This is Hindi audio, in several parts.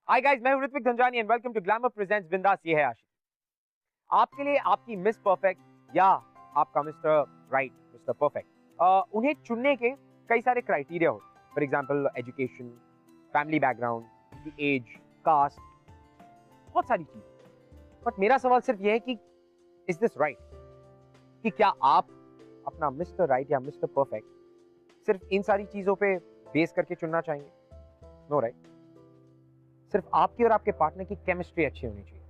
हाय गाइस, मैं हूं Ritvik Dhanjani and welcome to Glamour presents Bindass ये है आशिक। आपके लिए आपकी मिस परफेक्ट या आपका मिस्टर राइट, मिस्टर परफेक्ट, उन्हें चुनने के कई सारे क्राइटेरिया होते हैं। For example education, family background, age, caste, बहुत सारी चीजें। बट मेरा सवाल सिर्फ यह है कि इज दिस राइट? कि क्या आप अपना मिस्टर राइट या मिस्टर परफेक्ट सिर्फ इन सारी चीजों पे बेस करके चुनना चाहेंगे? No right. सिर्फ आपकी और आपके पार्टनर की केमिस्ट्री अच्छी होनी चाहिए।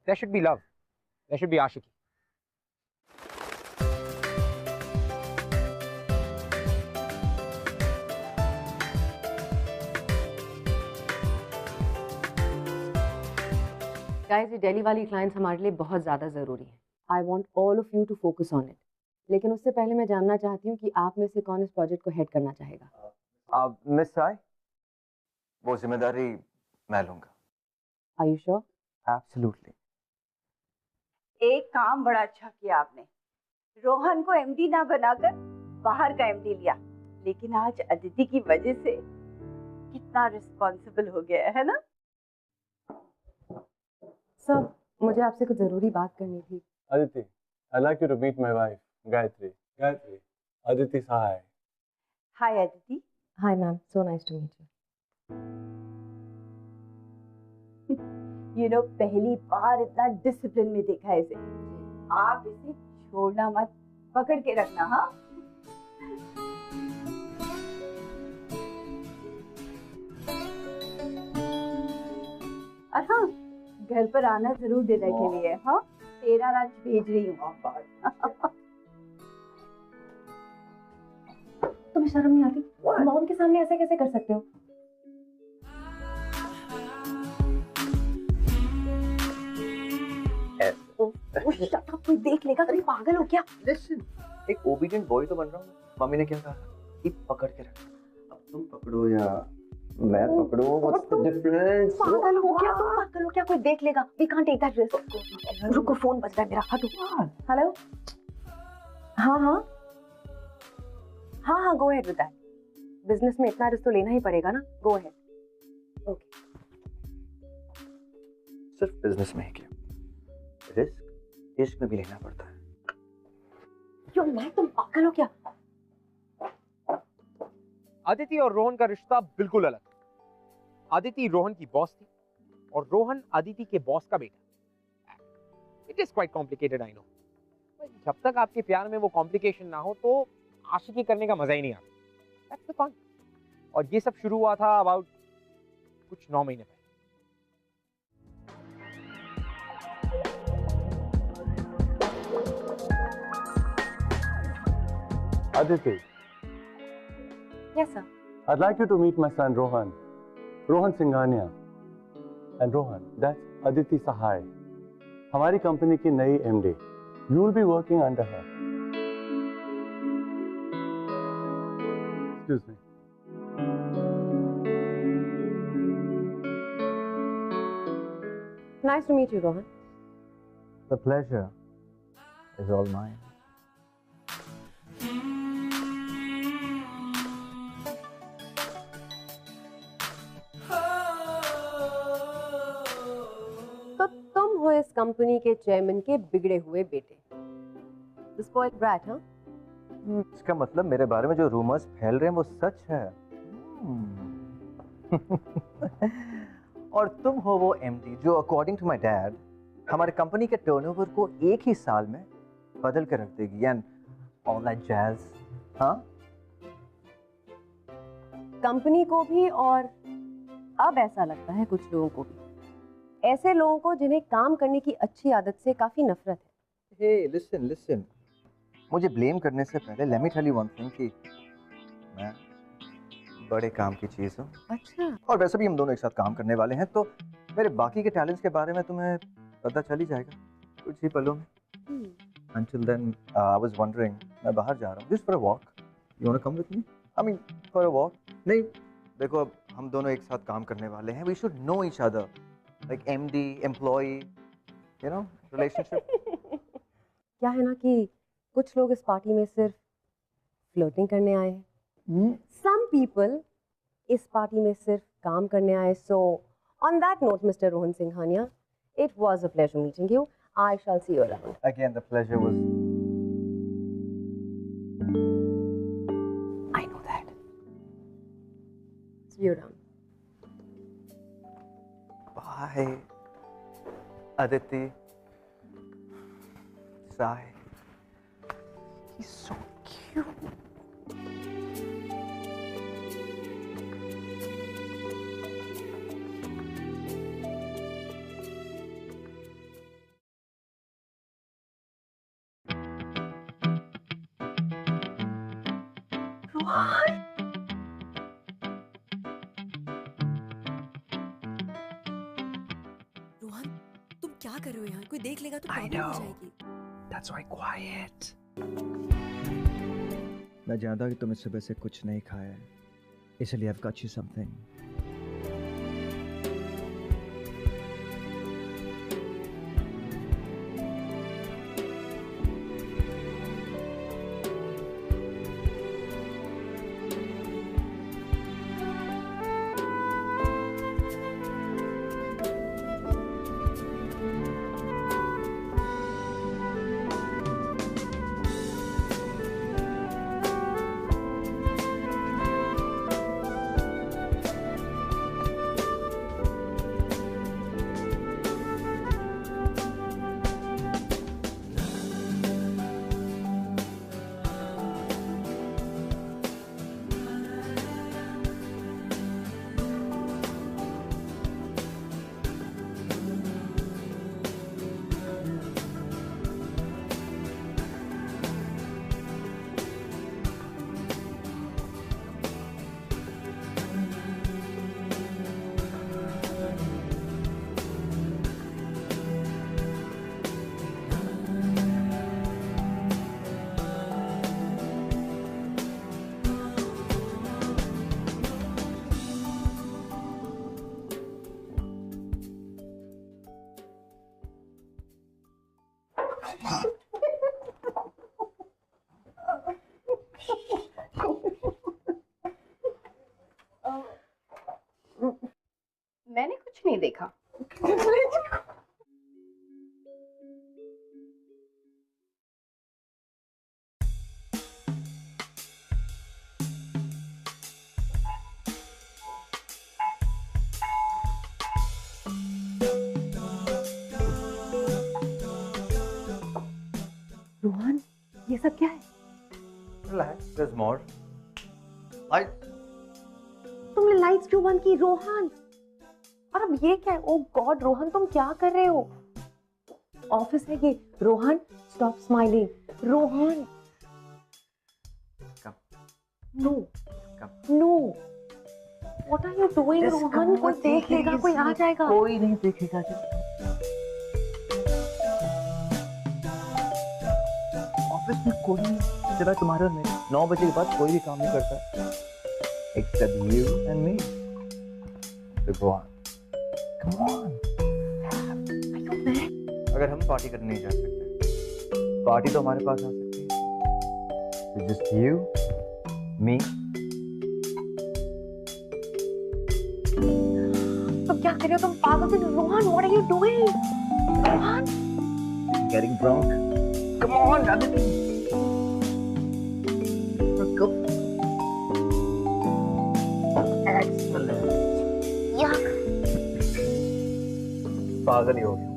There should be love, there should be आशिकी। गाइस, ये दिल्ली वाली क्लाइंट्स हमारे लिए बहुत ज़्यादा ज़रूरी है। I want all of you to focus on it. लेकिन उससे पहले मैं जानना चाहती हूँ कि आप में से कौन इस प्रोजेक्ट को हेड करना चाहेगा। मिस साई, वो जिम्मेदारी मैं लूंगा। Are you sure? एब्सोल्युटली। एक काम बड़ा अच्छा किया आपने, रोहन को एमडी ना बनाकर बाहर का एमडी लिया। लेकिन आज अदिति की वजह से कितना रिस्पॉन्सिबल हो गया है ना। सर, मुझे आपसे कुछ ज़रूरी बात करनी थी। Aditi, I'd like you to meet my wife, Gayatri. Gayatri, Aditi Sahai. Hi Aditi. Hi ma'am, so nice to meet you. You know, पहली बार इतना डिसिप्लिन में देखा है इसे। आप इसे छोड़ना मत, पकड़ के रखना। हाँ, और हाँ, घर पर आना जरूर डिनर के लिए। हाँ, तेरा लंच भेज रही हूँ। तुम्हें शर्म नहीं आती? मॉम के सामने ऐसा कैसे कर सकते हो? कोई देख लेगा, कहीं पागल हो क्या? लिसन, एक ओबीडिएंट बॉय तो बन रहा हूँ। मम्मी ने क्या कहा? कि पकड़ के रखना। अब तुम पकड़ो या मैं पकड़ूं, व्हाट्स द डिफरेंस? पागल हो क्या तुम? पागल हो क्या? कोई देख लेगा। We can't take that risk. रुको, फोन बज रहा है मेरा। हटो। हेलो। हाँ, go ahead with that. Business में इतना रिस्क तो लेना ही पड़ेगा ना। Go ahead. ओके। सिर्फ बिजनेस में ही क्या, रिस्क इश्क में भी लेना पड़ता है। क्यों मैं? तुम पागल हो क्या? अदिति और रोहन का रिश्ता बिल्कुल अलग था। अदिति रोहन की बॉस थी और रोहन अदिति के बॉस का बेटा। It is quite complicated, I know. जब तक आपके प्यार में वो कॉम्प्लिकेशन ना हो तो आशिकी करने का मजा ही नहीं आता। That's the fun. और ये सब शुरू हुआ था अबाउट कुछ 9 महीने पहले। Aditi, yes sir. I'd like you to meet my son Rohan. Rohan Singhania. And Rohan, that's Aditi Sahai. हमारी कंपनी की नई MD. You will be working under her. Excuse me. Nice to meet you, Rohan. The pleasure is all mine. तो तुम हो इस कंपनी के चेयरमैन के बिगड़े हुए बेटे। The spoiled brat, हाँ? इसका मतलब मेरे बारे में जो रूमर्स फैल रहे हैं वो सच है। और तुम हो वो एमडी जो अकॉर्डिंग टू माय डैड हमारे कंपनी के टर्नओवर को एक ही साल में बदल कर रख देगी एंड ऑल दैट जैज। हाँ, कंपनी को भी और अब ऐसा लगता है कुछ लोगों को भी। ऐसे लोगों को जिन्हें काम करने की अच्छी आदत से काफी नफरत है। हे लिसन, मुझे ब्लेम करने से पहले let me tell you one thing कि मैं बड़े काम की चीज हूँ। अच्छा। और वैसे भी हम दोनों एक साथ काम करने वाले हैं तो मेरे बाकी के टैलेंट्स के बारे में तुम्हें पता चल ही जाएगा कुछ ही पलों में। Until then, I was wondering, मैं बाहर जा रहा हूँ just for a walk. You wanna come with me? I mean, for a walk. नहीं, देखो अब हम दोनों एक साथ काम करने वाले हैं. We should know each other, like MD, employee, you know, relationship. क्या है ना कि कुछ लोग इस पार्टी में सिर्फ फ्लर्टिंग करने आए हैं। Some people इस पार्टी में सिर्फ काम करने आए. So on that note, Mr. Rohan Singhania, it was a pleasure meeting you. I shall see you around. Again, the pleasure was. I know that. See you around. Bye, Aditi. Sai. He's so cute. Rohan, तुम क्या कर रहे हो यहाँ? कोई देख लेगा तो I प्रॉब्लम हो know. जाएगी. That's why quiet. मैं जानता हूँ कि तुमने सुबह से कुछ नहीं खाया है, इसलिए I've got you something. मैंने कुछ नहीं देखा. रोहन, ये सब क्या है? Relax, there's more. Light. तुमने लाइट्स क्यों बंद की रोहन? और अब ये क्या है? ओ गॉड रोहन, तुम क्या कर रहे हो? ऑफिस है ये. Rohan, stop smiling. Rohan, Come. No Come. No. What are you doing Rohan? कोई देख लेगा, कोई आ जाएगा. कोई नहीं देखेगा. ऑफिस में कोई नहीं, सिवाय तुम्हारे और मेरे. 9 बजे के बाद कोई भी काम नहीं करता, except you and me. So go on. Come on. Are you mad? अगर हम पार्टी करने नहीं जा सकते, पार्टी तो हमारे पास आ सकती है. It's just you, me. तुम क्या कर रहे हो? तुम पागल से. Rohan, what are you doing? Rohan, Getting drunk. Come on, Aditi. Let's go. Excellent. पागल ही हो गया.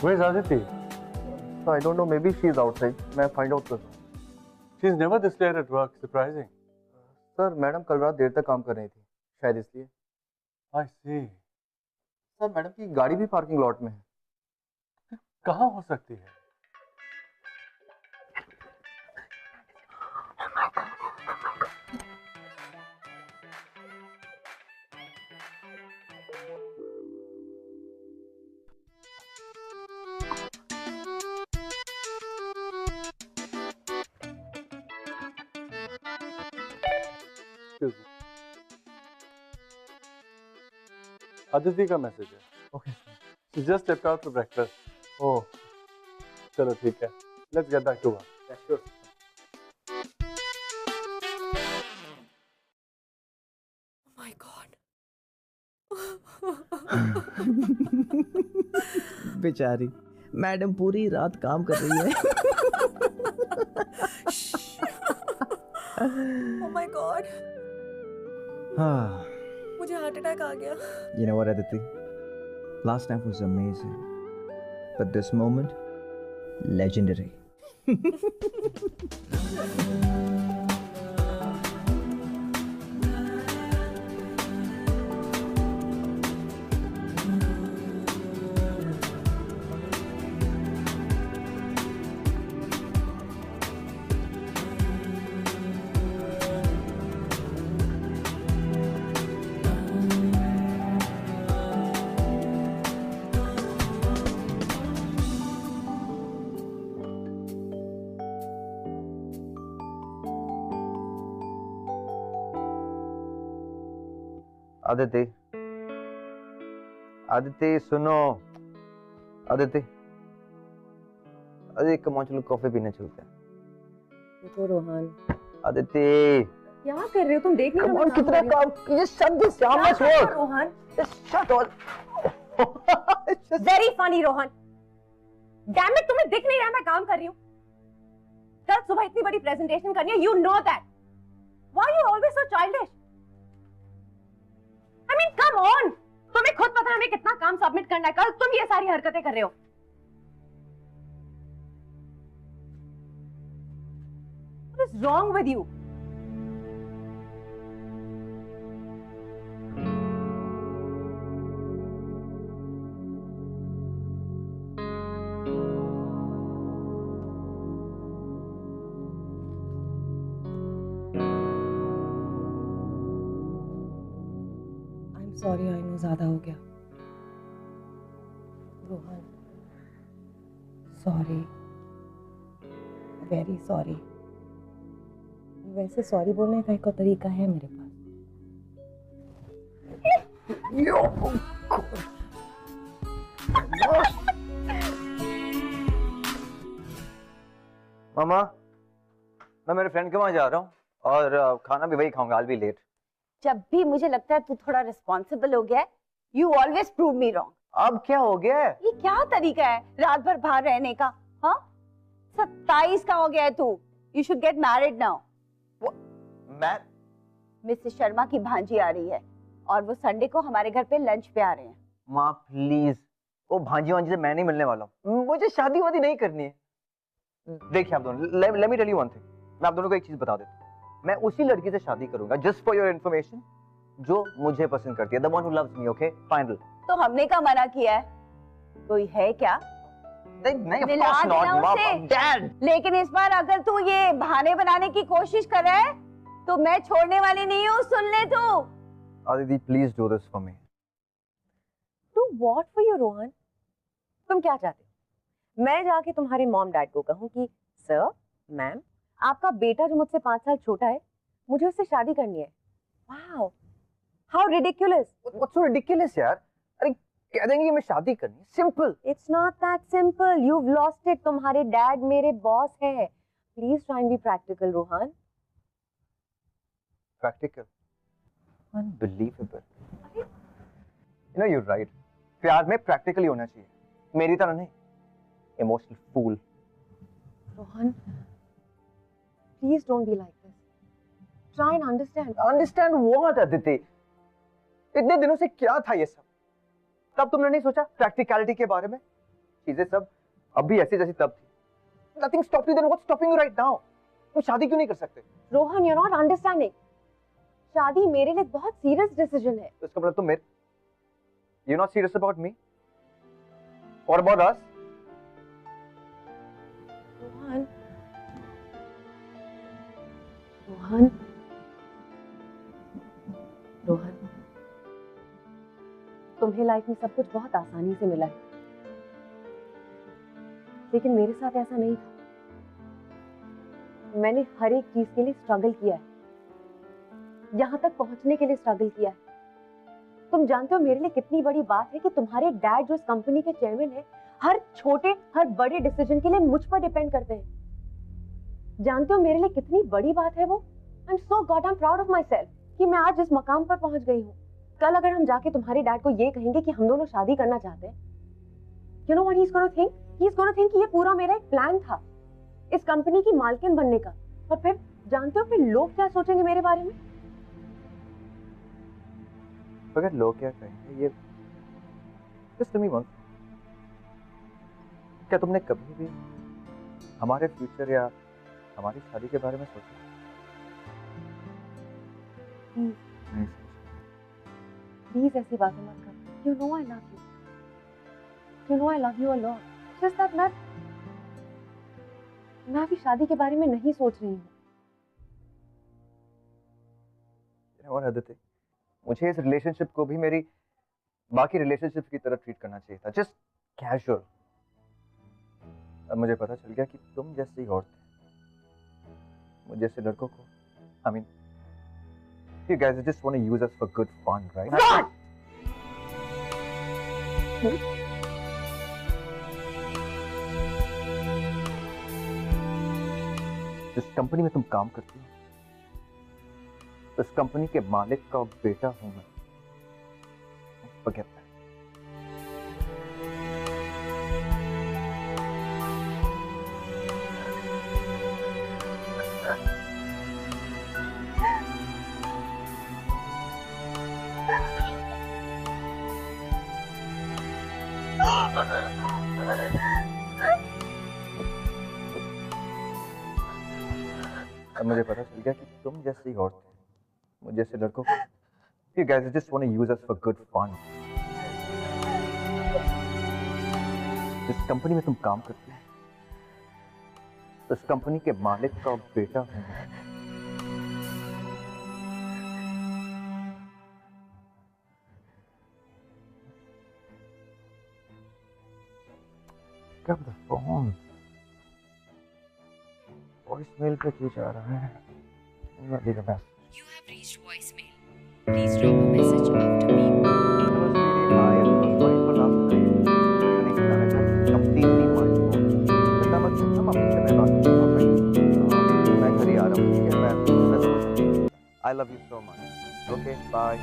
Where's Aditi? So I don't know, maybe she is outside. मैं find out करता हूँ. She's never this late at work. Surprising. Sir madam कल रात देर तक काम कर रही थी, शायद इसलिए. I see. सर मैडम की गाड़ी भी पार्किंग लॉट में है. कहाँ हो सकती है? Excuse me. Aditi का मैसेज है. Okay. She just stepped out for breakfast. Oh. चलो ठीक है. Let's get back to work. Yeah, sure. My God. बेचारी मैडम पूरी रात काम कर रही है. Oh my God. मुझे हार्ट अटैक आ गया. You know what, Aditi? Last night was amazing, but this moment, legendary. Aditi, Aditi सुनो. आदिति, अरे कम ऑन चलो कॉफी पीने चलते हैं. तो रोहन आदिति, क्या कर रहे हो तुम? देख नहीं कम ऑन कितना काम. ये सब this shameless work. Rohan shut all. Very funny Rohan. Damn it, तुम्हें दिख नहीं रहा मैं काम कर रही हूँ? कल सुबह इतनी बड़ी प्रेजेंटेशन करनी है, you know that. Why you always so childish? I mean come on, तुम्हें खुद पता है हमें कितना काम सबमिट करना है कल, तुम ये सारी हरकतें कर रहे हो. What is wrong with you? Sorry, I know ज्यादा हो गया. Rohan sorry, very sorry. वैसे सॉरी बोलने का एक तरीका है मेरे पास. मामा, मैं मेरे फ्रेंड के वहां जा रहा हूँ और खाना भी वही खाऊंगा. I'll be late. जब भी मुझे लगता है तू थोड़ा रिस्पॉन्सिबल हो गया है, you always prove me wrong. अब क्या हो गया है? ये क्या तरीका है रात भर बाहर रहने का? हाँ, 27 का हो गया है तू. You should get married now. मैं मिसेस शर्मा की भांजी आ रही है और वो संडे को हमारे घर पे लंच पे आ रहे हैं. माँ प्लीज, वो भांजी वांजी से मैं नहीं मिलने वाला हूँ. मुझे शादी वादी नहीं करनी है. देखिए आप दोनों, let me tell you one thing. मैं आप दोनों को एक चीज बता देता हूँ. मैं उसी लड़की से शादी करूंगा, जस्ट फॉर योर इन्फॉर्मेशन, जो मुझे पसंद करती है. The one who loves me. Okay, final. तो हमने क्या मना किया है? कोई है क्या? नहीं, of मिला course not, देना Mom. उसे. Dad. लेकिन इस बार अगर तू ये बहाने बनाने की कोशिश कर रहा है तो मैं छोड़ने वाली नहीं हूँ. सुन ले तू. Aditi, please do this for me. Do what for you, Rohan? तुम क्या चाहते हो? मैं जाके तुम्हारे मॉम डैड को कहूँ कि सर, मैम, आपका बेटा जो मुझसे 5 साल छोटा है, मुझे उससे शादी करनी है. Wow, how ridiculous! What's so ridiculous यार? अरे कह देंगे कि मैं शादी करनी है. Simple. It's not that simple. You've lost it. तुम्हारे डैड मेरे बॉस हैं. Please try and be practical, Rohan. Practical. Unbelievable. You know, you're right. प्यार में practically होना चाहिए. मेरी तरह नहीं. Emotional fool. Rohan, please don't be like this. Try and understand. Understand what, Aditi? इतने दिनों से क्या था ये सब? तब तुमने नहीं सोचा प्रैक्टिकलिटी के बारे में? चीजें सब अभी ऐसी जैसी तब थी। Nothing stop you, then what's stopping you right now? तुम शादी क्यों नहीं कर सकते? Rohan, you are not understanding. शादी मेरे लिए बहुत सीरियस डिसीजन है। तो इसका मतलब तुम मेरे you not serious about me और अबाउट अस? रोहन, रोहन, रोहन, तुम्हें लाइफ में सब कुछ बहुत आसानी से मिला है, लेकिन मेरे साथ ऐसा नहीं था। मैंने हर एक चीज के लिए स्ट्रगल किया है, यहां तक पहुंचने के लिए स्ट्रगल किया है। तुम जानते हो मेरे लिए कितनी बड़ी बात है कि तुम्हारे डैड जो इस कंपनी के चेयरमैन है, हर छोटे हर बड़े डिसीजन के लिए मुझ पर डिपेंड करते हैं। जानते हो मेरे लिए कितनी बड़ी बात है वो? I am so God, I am proud of my self कि मैं आज इस मकाम पर पहुंच गई हूँ। कल अगर हम जाके तुम्हारे डैड को ये कहेंगे कि हम दोनों शादी करना चाहते हैं, you know what he is gonna think? He is gonna think कि ये पूरा मेरा एक प्लान था इस कंपनी की मालकिन बनने का। और फिर जानते हो फिर लोग क्या सोचेंगे मेरे बारे में? अगर लोग क्या कहेंगे, ये जस्ट टेल मी वन, क्या तुमने कभी भी हमारे फ्यूचर या हमारी शादी के बारे में सोचा? नहीं सोचा। प्लीज ऐसी बातें मत कर। You know I love you, you no I love you a lot. Just that मैं अभी शादी के बारे में नहीं सोच रही हूँ। और आदित्य, मुझे इस रिलेशनशिप को भी मेरी बाकी रिलेशनशिप की तरह ट्रीट करना चाहिए था, जस्ट कैजुअल। अब मुझे पता चल गया कि तुम जैसी औरतें मुझे जैसे लड़कों को, I mean you guys just want to use us for good fun, right? जिस कंपनी में तुम काम करती हो, उस कंपनी के मालिक का बेटा हूं मैं। Forget that. अब मुझे पता चल गया कि तुम जैसी औरतें मुझे जैसे लड़कों को, you guys just want to use us for good fun. जिस कंपनी में तुम काम करते हो, उस कंपनी के मालिक का बेटा हूं मैं। कब द फोन वॉइसमेल पे क्यों जा रहा है? Leave a message. You have reached voicemail. Please drop a message after beep. I love you so much. Okay, bye.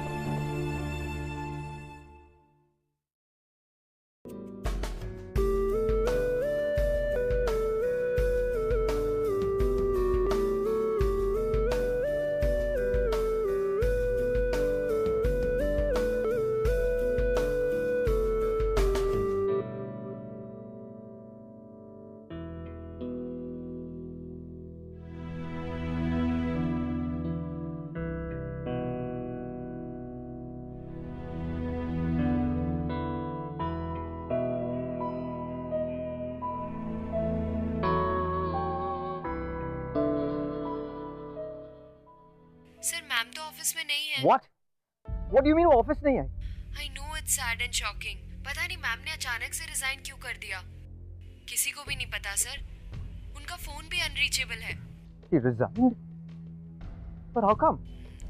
Sir ma'am तो ऑफिस में नहीं है। What? What do you mean वो ऑफिस नहीं आई? I know it's sad and shocking. पता नहीं मैम ने अचानक से रिजाइन क्यों कर दिया, किसी को भी नहीं पता सर। उनका फोन भी अनरीचेबल है। He resigned? But how come?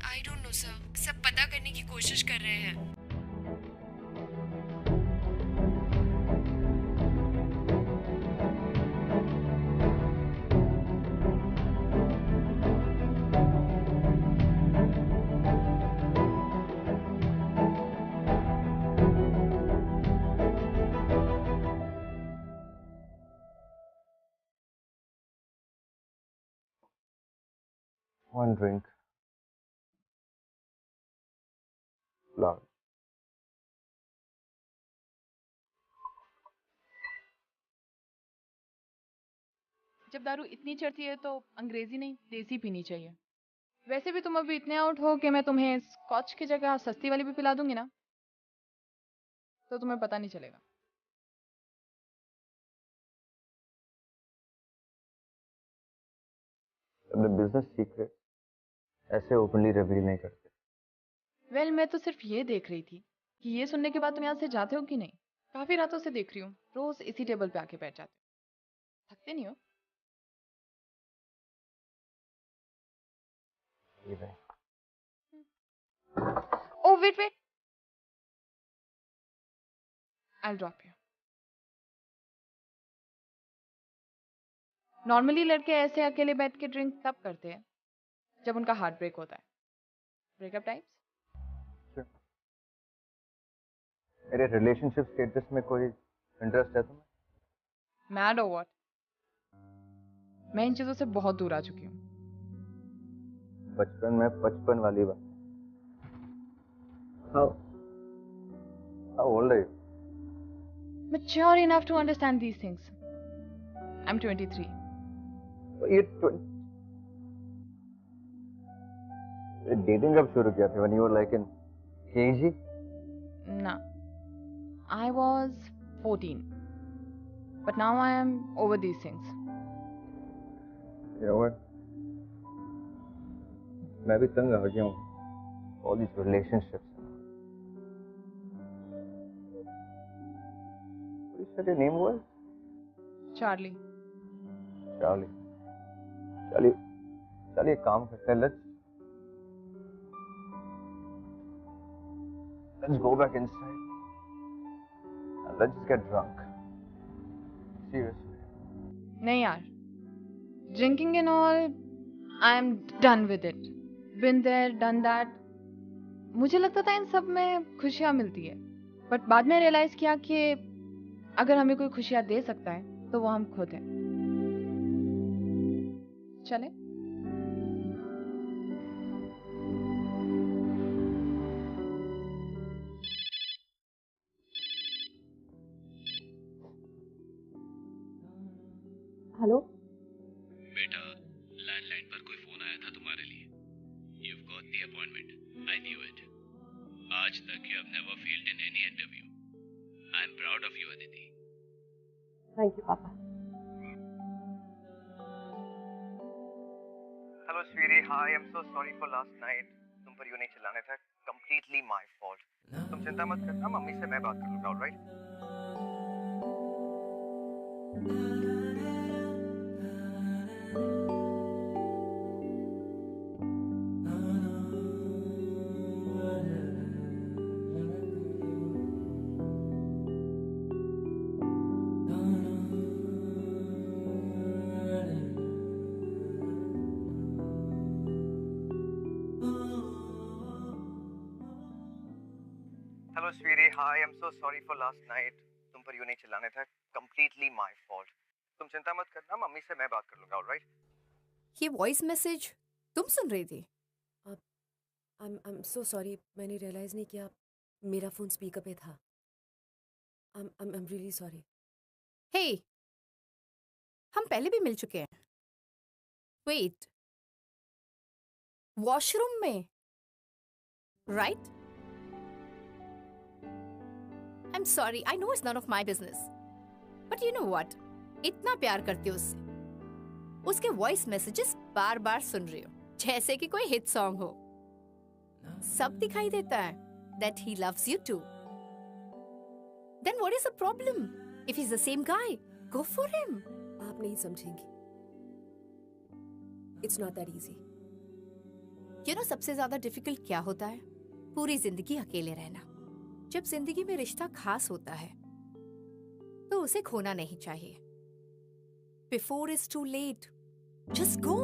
I don't know sir, सब पता करने की कोशिश कर रहे हैं। One drink. Love. जब दारू इतनी चढ़ती है तो अंग्रेजी नहीं देसी पीनी चाहिए। वैसे भी तुम अभी इतने आउट हो कि मैं तुम्हें स्कॉच की जगह सस्ती वाली भी पिला दूंगी ना, तो तुम्हें पता नहीं चलेगा। अपने बिजनेस सीक्रेट ऐसे ओपनली रिवील नहीं करते। वेल, मैं तो सिर्फ ये देख रही थी कि ये सुनने के बाद तुम यहाँ से जाते हो कि नहीं। काफी रातों से देख रही हूँ, रोज इसी टेबल पे आके बैठ जाते हो। थकते नहीं हो? Oh, wait. I'll drop you. Normally लड़के ऐसे अकेले बैठ के ड्रिंक तब करते हैं जब उनका हार्ट ब्रेक होता है। Breakup types. मेरे रिलेशनशिप स्टेटस में कोई इंटरेस्ट है तुम्हें? मैड और व्हाट? मैं इन चीजों से बहुत दूर आ चुकी हूँ। बचपन में 55 वाली बात। How old are you? Mature enough to understand these things. I'm 23. You're 20. Dating कब शुरू किया था? When you were like in KG? No. I was 14. But now I am over these things. You know what? मैं भी तंग आ गया हूँ all these relationships. You said your name was? Charlie. चलिए काम करते हैं. Let's go back inside and let's just get drunk. Seriously. नहीं यार. Drinking and all, I am done with it. Been there, done that. मुझे लगता था इन सब में खुशियाँ मिलती है, बट बाद में रियलाइज किया कि अगर हमें कोई खुशियाँ दे सकता है तो वो हम खुद हैं। चले? हेलो बेटा, लैंडलाइन पर कोई फोन आया था तुम्हारे लिए। You've got the appointment. I knew it. आज तक you have never failed in any interview. I am proud of you, Aditi. Thank you पापा। Hello, sweetie. Hi, I'm so sorry for last night. तुम पर यूं नहीं चिल्लाने था. Completely my fault. तुम चिंता मत करना, मम्मी से मैं बात कर लूँगा, all right? Hello, sweetie. Hi, I'm so sorry for last night. तुम पर यूं नहीं चिल्लाने था. Completely my fault. तुम चिंता मत करना, मम्मी से मैं बात कर लूँगा, all right? ये वॉइस मैसेज तुम सुन रही थी? I'm so sorry. मैंने रियलाइज नहीं किया मेरा फोन स्पीकर पे था. I'm really sorry. हे, हम पहले भी मिल चुके हैं. वेट, वॉशरूम में, right? I'm sorry. I know it's none of my business. But you know what? इतना प्यार करती हो उससे. उसके वॉइस मैसेजेस बार बार सुन रही हो, जैसे कि कोई हिट सॉन्ग हो. सब दिखाई देता है that he loves you too. Then what is the problem? If he's the same guy, go for him. आप नहीं समझेंगी. It's not that easy. You know सबसे ज्यादा डिफिकल्ट क्या होता है? पूरी जिंदगी अकेले रहना. जब जिंदगी में रिश्ता खास होता है तो उसे खोना नहीं चाहिए. Before it's too late, just go.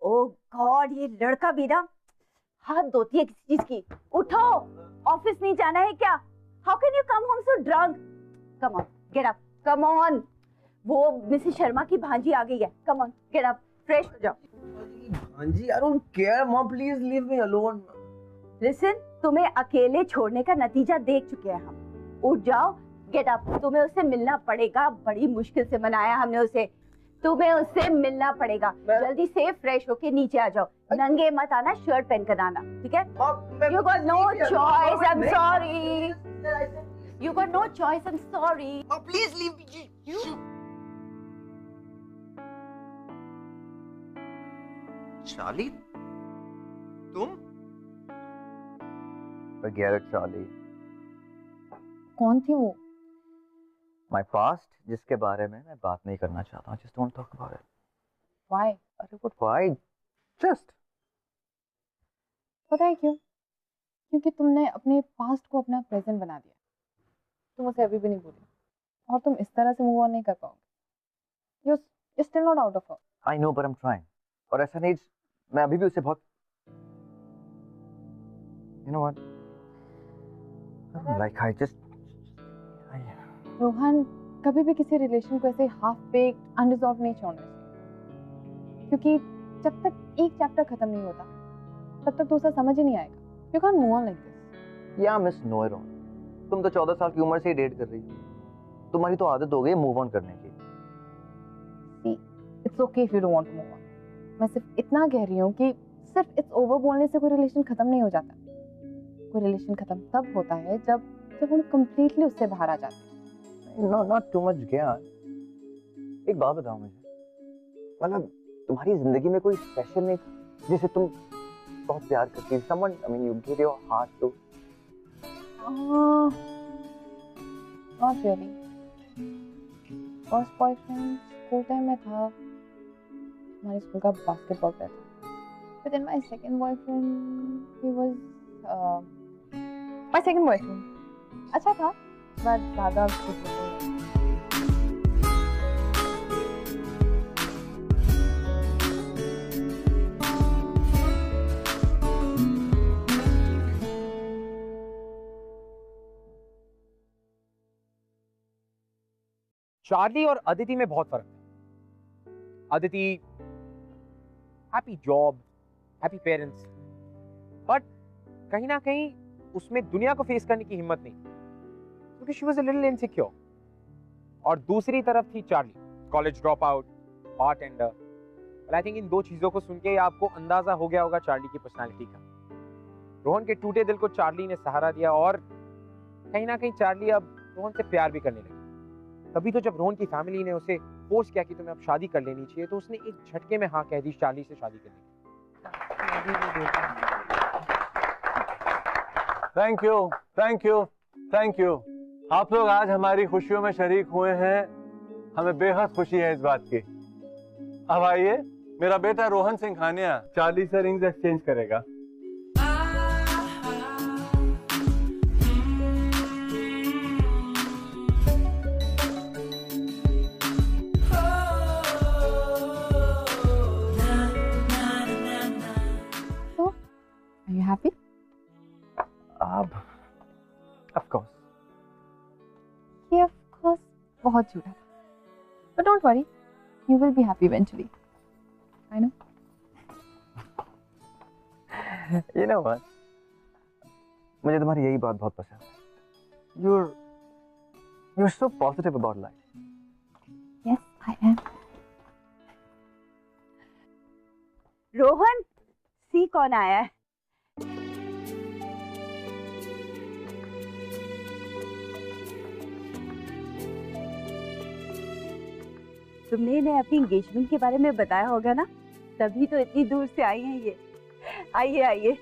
Oh God, ये लड़का भी ना हाथ धोती है किसी चीज की. उठो, ऑफिस नहीं जाना है क्या? How can you come home so drunk? Come on, get up, come on. वो मिसेस शर्मा की भांजी आ गई है. Come on, get up, fresh हो जाओ. भांजी, I don't care, mom, please leave me alone. Listen, तुम्हें अकेले छोड़ने का नतीजा देख चुके हैं हम। उठ जाओ, गेट अप। तुम्हें उससे मिलना पड़ेगा, बड़ी मुश्किल से मनाया हमने उसे। तुम्हें उससे मिलना पड़ेगा। जल्दी से फ्रेश होके नीचे आ जाओ। नंगे मत आना, शर्ट पहन कर आना, ठीक है? You got no choice, I'm sorry. You got no choice, I'm sorry. Mom, please leave me. You. Charlie, तुम? Forget it, Charlie. कौन थी वो? My past, जिसके बारे में मैं बात नहीं करना चाहता हूँ. Just don't talk about it. Why? अरे what why? Just. पता है क्यों? क्योंकि तुमने अपने पास्ट को अपना प्रेजेंट बना दिया। तुम उसे अभी भी नहीं भूली और तुम इस तरह से मूव ऑन नहीं कर पाओगे। You're still not out of her. I know, but I'm trying. और ऐसा नहीं, मैं अभी भी उसे बहुत, you know what? Like I just. Rohan, कभी भी किसी रिलेशन को ऐसे हाफ बेक्ड अनरिजॉल्व नहीं छोड़ना चाहिए, क्योंकि जब तक एक चैप्टर खत्म नहीं होता तब तक दूसरा समझ ही नहीं आएगा। You can't move on like this. या मिस नो इट ऑल, तुम तो 14 साल की उम्र से ही डेट कर रही हो। तुम्हारी तो आदत हो गई मूव ऑन करने की। See, it's okay if you don't want to move on. मैं सिर्फ इतना कह रही हूँ कि सिर्फ इट्स ओवर बोलने से कोई रिलेशन खत्म नहीं हो जाता। कोई रिलेशन खत्म तब होता है जब हम कंप्लीटली उससे बाहर आ जाते हैं। No, not too much ज्ञान। एक बात बताओ मुझे, मतलब तुम्हारी जिंदगी में कोई स्पेशल नहीं जिसे तुम बहुत प्यार करती, someone, I mean, you give your heart to? Not really. First boyfriend school time में था, हमारे स्कूल का बास्केटबॉल प्लेयर था। But then my second boyfriend, he was my second boyfriend। अच्छा था, but ज़्यादा खुश नहीं। चार्ली और अदिति में बहुत फर्क है। Aditi happy job, happy parents, but कहीं ना कहीं उसमें दुनिया को फेस करने की हिम्मत नहीं, क्योंकि she was a little insecure. और दूसरी तरफ थी Charlie, college drop out, bartender. और आई थिंक इन दो चीजों को सुन के आपको अंदाजा हो गया होगा चार्ली की पर्सनालिटी का। रोहन के टूटे दिल को चार्ली ने सहारा दिया और कहीं ना कहीं चार्ली अब रोहन से प्यार भी करने लगी। तभी तो जब रोहन की फैमिली ने उसे फोर्स किया कि तुम्हें अब शादी कर लेनी चाहिए, तो उसने एक झटके में हाँ कह दी चार्ली से शादी करने की। Thank you, thank you, thank you. आप लोग आज हमारी खुशियों में शरीक हुए हैं, हमें बेहद खुशी है इस बात की। अब आइए, मेरा बेटा रोहन सिंघानिया चार्ली से रिंग्स एक्सचेंज करेगा। Are you happy? Of course. ये of course बहुत झूठा था, but don't worry, you will be happy eventually. I know. You know what? मुझे तुम्हारी यही बात बहुत पसंद है। You're so positive about life. Yes, I am. Rohan, सी कौन आया है? तुमने इन्हें अपनी एंगेजमेंट के बारे में बताया होगा ना, तभी तो इतनी दूर से आई हैं ये। आइए आइए।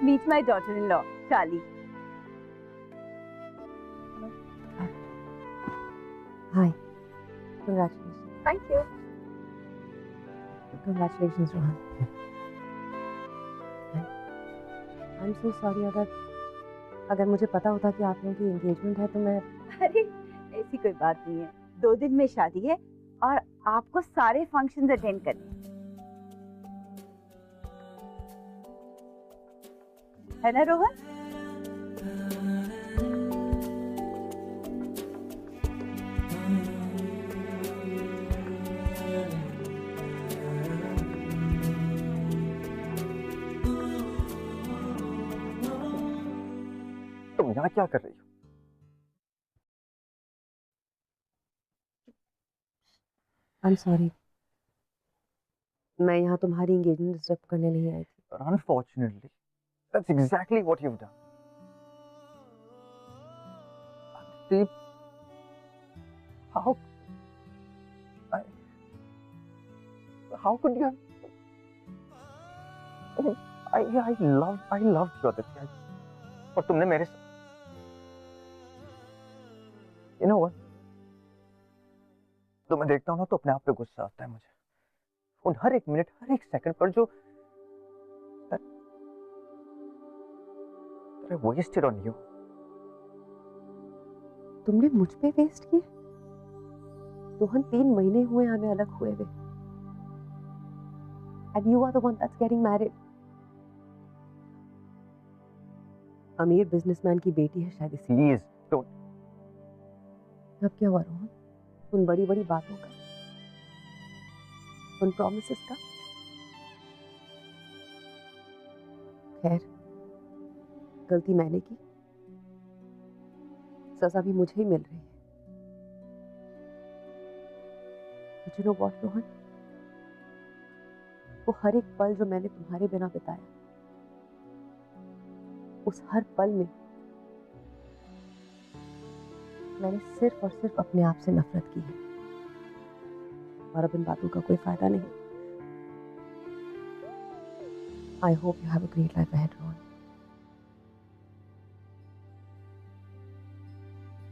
Meet my daughter-in-law, Charlie. Hi. Congratulations. Thank you. Congratulations, Rohan. I'm so sorry, अगर मुझे पता होता कि आप लोगों की एंगेजमेंट है तो मैं। अरे ऐसी कोई बात नहीं है, 2 दिन में शादी है और आपको सारे फंक्शंस अटेंड करने हैं। है ना रोहन? तुम यहाँ क्या कर रही हो? आई एम सॉरी, मैं यहाँ तुम्हारी एंगेजमेंट डिस्टर्ब करने नहीं आई थी। Unfortunately, that's exactly what you've done. Deep, how could you have? I loved you, Aditya. और तुमने मेरे साथ, you know what? तो मैं देखता हूँ ना तो अपने आप पे गुस्सा आता है मुझे। उन हर एक मिनट, हर एक सेकंड पर जो I wasted on you. तुमने मुझ पे वेस्ट किए? रोहन 3 महीने हुए हमें अलग हुए हुए। And you are the one that's getting married. अमीर बिजनेसमैन की बेटी है शायद इसी। Please don't. अब क्या हुआ रोहन? उन बड़ी बड़ी बातों का, उन प्रॉमिसेस का? खैर, गलती मैंने की, सजा भी मुझे ही मिल रही है। But you know what, Rohan? वो हर एक पल जो मैंने तुम्हारे बिना बिताया, उस हर पल में मैंने सिर्फ और सिर्फ अपने आप से नफरत की है। और अब इन बातों का कोई फायदा नहीं। I hope you have a great life ahead, Rohan.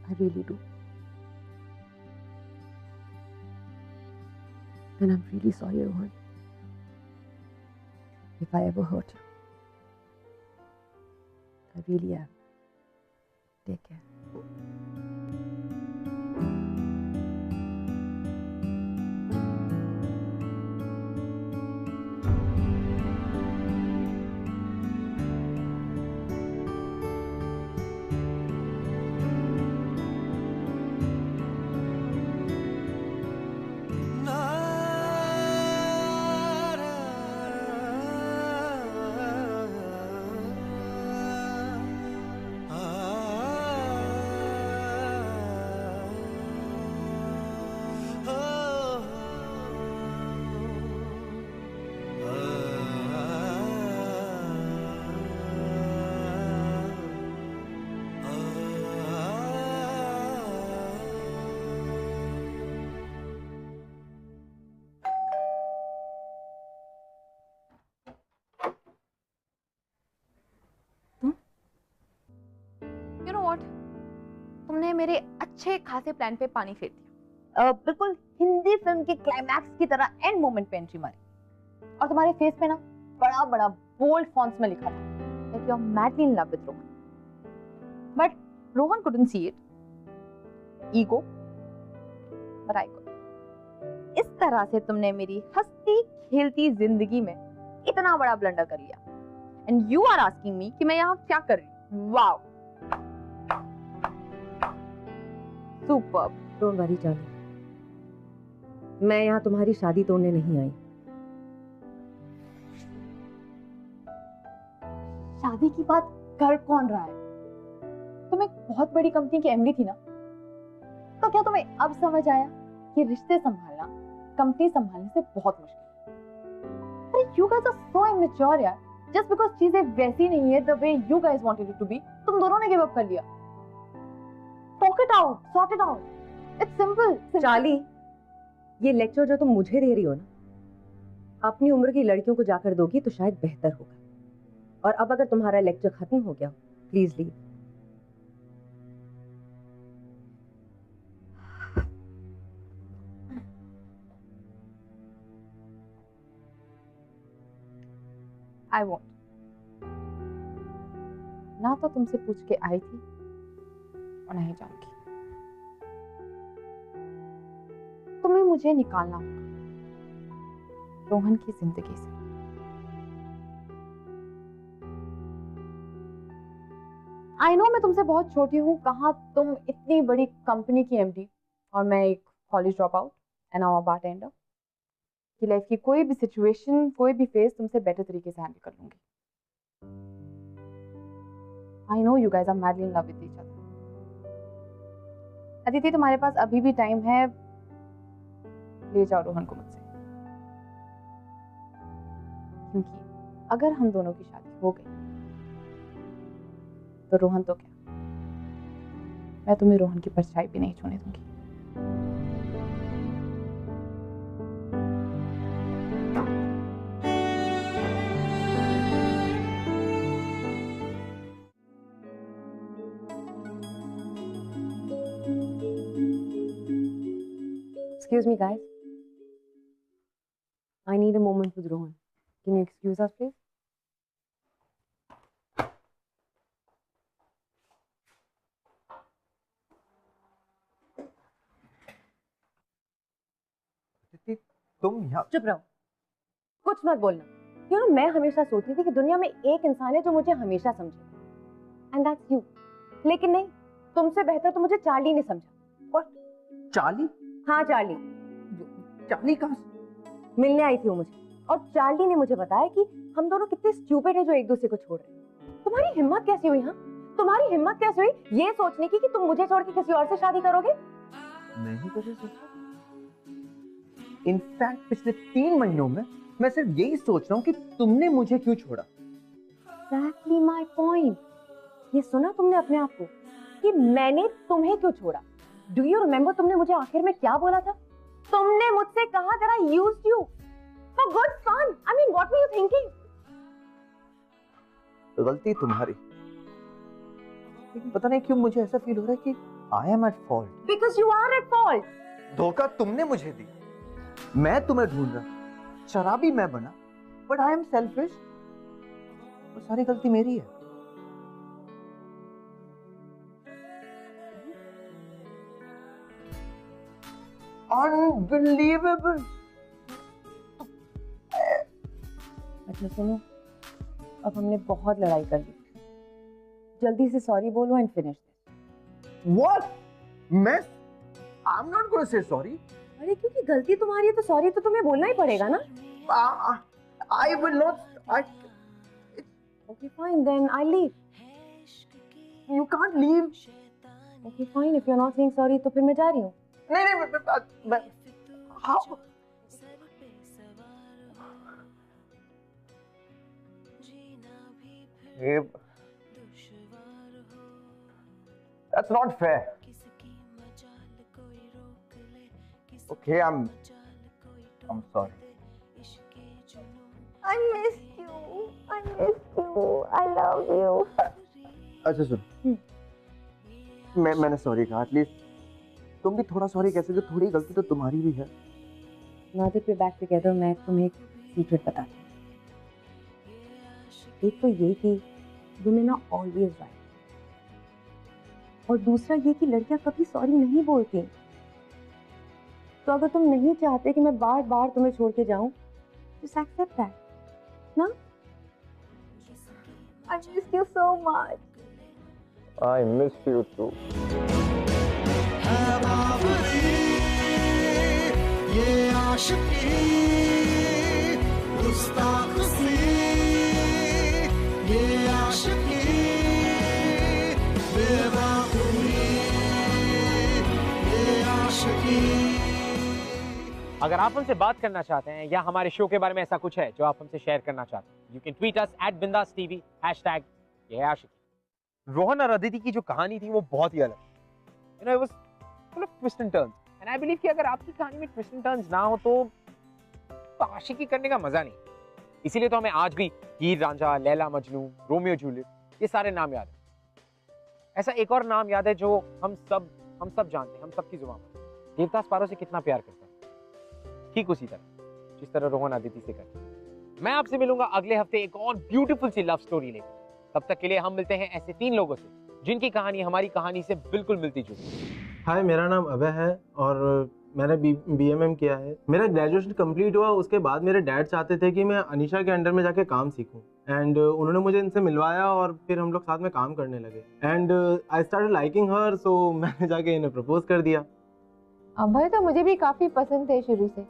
I really do. And I'm really sorry, Rohan, if I ever hurt you. I really am. Take care. You know what? तुमने मेरे अच्छे खासे प्लान पे पानी फेर दिया। बिल्कुल हिंदी फिल्म के क्लाइमैक्स की तरह एंड मोमेंट पे एंट्री मारी। और तुम्हारे फेस पे ना बड़ा बड़ा बोल्ड फॉन्ट्स में लिखा था that you are madly in love with Rohan. But Rohan couldn't see it. Ego. But I could. इस तरह से तुमने मेरी हंसती खेलती जिंदगी में इतना बड़ा ब्लंडर कर लिया। And you are asking me कि मैं यहाँ क्या कर रही हूँ? Wow. Superb. Don't worry, Charlie. मैं यहाँ तुम्हारी शादी तोड़ने नहीं आई। शादी की बात कर कौन रहा है? तुम एक बहुत बड़ी कंपनी की एमडी थी ना? तो क्या तुम्हें अब समझ आया कि रिश्ते संभालना कंपनी संभालने से बहुत मुश्किल है? अरे you guys are so immature यार। Just because चीजें वैसी नहीं है the way you guys wanted it to be, तुम दोनों ने give up कर लिया। Talk it out, sort it out. It's simple. Charlie, ये लेक्चर जो तुम मुझे दे रही हो ना, अपनी उम्र की लड़कियों को जाकर दोगी तो शायद बेहतर होगा। और अब अगर तुम्हारा लेक्चर खत्म हो गया, प्लीज लीव। I won't. ना तो तुमसे पूछ के आई थी और नहीं जाऊंगी। तुम्हें मुझे निकालना होगा रोहन की जिंदगी से। आई नो मैं तुमसे बहुत छोटी हूँ, कहाँ तुम इतनी बड़ी कंपनी की एमडी और मैं एक college drop out and now a bartender. कि लाइफ की कोई भी सिचुएशन, कोई भी फेस तुमसे बेटर तरीके से हैंडल कर लूंगी। I know you guys are madly in love with each other. Aditi तुम्हारे पास अभी भी टाइम है, ले जाओ रोहन को मुझसे, क्योंकि अगर हम दोनों की शादी हो गई तो रोहन तो क्या, मैं तुम्हें रोहन की परछाई भी नहीं छूने दूंगी। Excuse me, guys. I need a moment with Rohan. Can you excuse us, please? तुम यहाँ चुप रहो, कुछ मत बोलना। You know, मैं हमेशा सोचती थी कि दुनिया में एक इंसान है जो मुझे हमेशा समझेगा, and that's you. लेकिन नहीं, तुमसे बेहतर तो मुझे चार्ली ने समझा। और चार्ली? हाँ चार्ली। चार्ली कहाँ? मिलने आई थी वो मुझे, और चार्ली ने मुझे बताया कि हम दोनों कितने स्टूपिड हैं जो एक दूसरे को छोड़ रहे हैं। तुम्हारी हिम्मत कैसे हुई? हाँ, तुम्हारी हिम्मत कैसे हुई ये सोचने की कि तुम मुझे छोड़ के किसी और से शादी करोगे? नहीं कभी सोचा। इनफैक्ट पिछले 3 महीनों में मैं सिर्फ यही सोच रहा हूँ कि तुमने मुझे क्यों छोड़ा। Exactly my point. ये सुना तुमने अपने आप को कि मैंने तुम्हें क्यों छोड़ा? Do you remember तुमने मुझे आखिर में क्या बोला था? तुमने मुझसे कहा that I used you for good fun. I mean, what were you thinking? गलती तुम्हारी, लेकिन पता नहीं क्यों मुझे ऐसा फील हो रहा है कि I am at fault. Because you are at fault. धोखा तुमने मुझे दी, मैं तुम्हें ढूंढ रहा, शराबी मैं बना, but I am selfish. वो सारी गलती मेरी है। Unbelievable. अच्छा सुनो, अब हमने बहुत लड़ाई कर ली, जल्दी से सॉरी बोलो एंड फिनिश दिस। What? मैं? I'm not going to say sorry. अरे क्योंकि गलती तुम्हारी है तो सॉरी तो तुम्हें बोलना ही पड़ेगा ना। I will not. Okay, fine then I'll leave. You can't leave. Okay, fine. If you're not saying sorry, तो फिर मैं जा रही हूँ। नहीं, मैं how? That's not fair. Okay, I'm sorry. I missed you. I missed you. I love you. अच्छा सुन, मैंने सॉरी कहा, एटलीस्ट तुम भी थोड़ा सॉरी कह सकते हो, थोड़ी गलती तो तुम्हारी भी है। Now that we're back together, मैं तुम्हें एक सीक्रेट बताती हूँ। एक तो ये कि women are always right, और दूसरा ये कि लड़कियां कभी सॉरी नहीं बोलती। तो अगर तुम नहीं चाहते कि मैं बार बार तुम्हें छोड़ के जाऊं, just accept that, ना? I miss you so much. I miss you too. ये आशिकी गुस्ताखी, ये आशिकी बेवकूफी, ये आशिकी। अगर आप हमसे बात करना चाहते हैं या हमारे शो के बारे में ऐसा कुछ है जो आप हमसे शेयर करना चाहते हैं, you can tweet us @BindasTV #ये है आशिकी। रोहन और अदिति की जो कहानी थी वो बहुत ही अलग, you know, it was full of twist and turns, and I believe कि अगर आपकी कहानी में ट्विस्ट एंड टर्न्स ना हो तो आशिकी करने का मजा नहीं। इसीलिए तो हमें आज भी हीर रांझा, लैला मजनू, रोमियो जूलियट, ये सारे नाम याद है। ऐसा एक और नाम याद है जो हम सब जानते हैं, हम सबकी जुबान पर। देवदास पारो से कितना प्यार करता है, ठीक उसी तरह जिस तरह रोहन अदिति से करता है। मैं आपसे मिलूंगा अगले हफ्ते एक और ब्यूटीफुल सी लव स्टोरी लेकर। तब तक के लिए हम मिलते हैं ऐसे 3 लोगों से जिनकी कहानी हमारी कहानी से बिल्कुल मिलती जुलती है। हाय, मेरा नाम अभय है और मैंने BMM किया है। मेरा ग्रेजुएशन कंप्लीट हुआ, उसके बाद मेरे डैड चाहते थे कि मैं अनीशा के अंडर में जाके काम सीखूं एंड उन्होंने मुझे इनसे मिलवाया और फिर हम लोग साथ में काम करने लगे एंड आई स्टार्टेड लाइकिंग हर, सो मैंने जाके इन्हें प्रपोज कर दिया। अभय तो मुझे भी काफी पसंद थे शुरू से,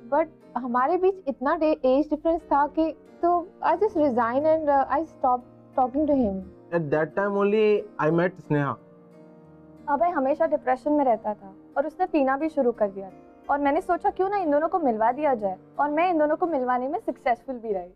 बट हमारे बीच इतना एज डिफरेंस था कि तो I just resign and I stop talking to him. At that time only I met Sneha. Abhay हमेशा डिप्रेशन में रहता था और उसने पीना भी शुरू कर दिया था और मैंने सोचा क्यों ना इन दोनों को मिलवा दिया जाए और मैं इन दोनों को मिलवाने में सक्सेसफुल भी रही।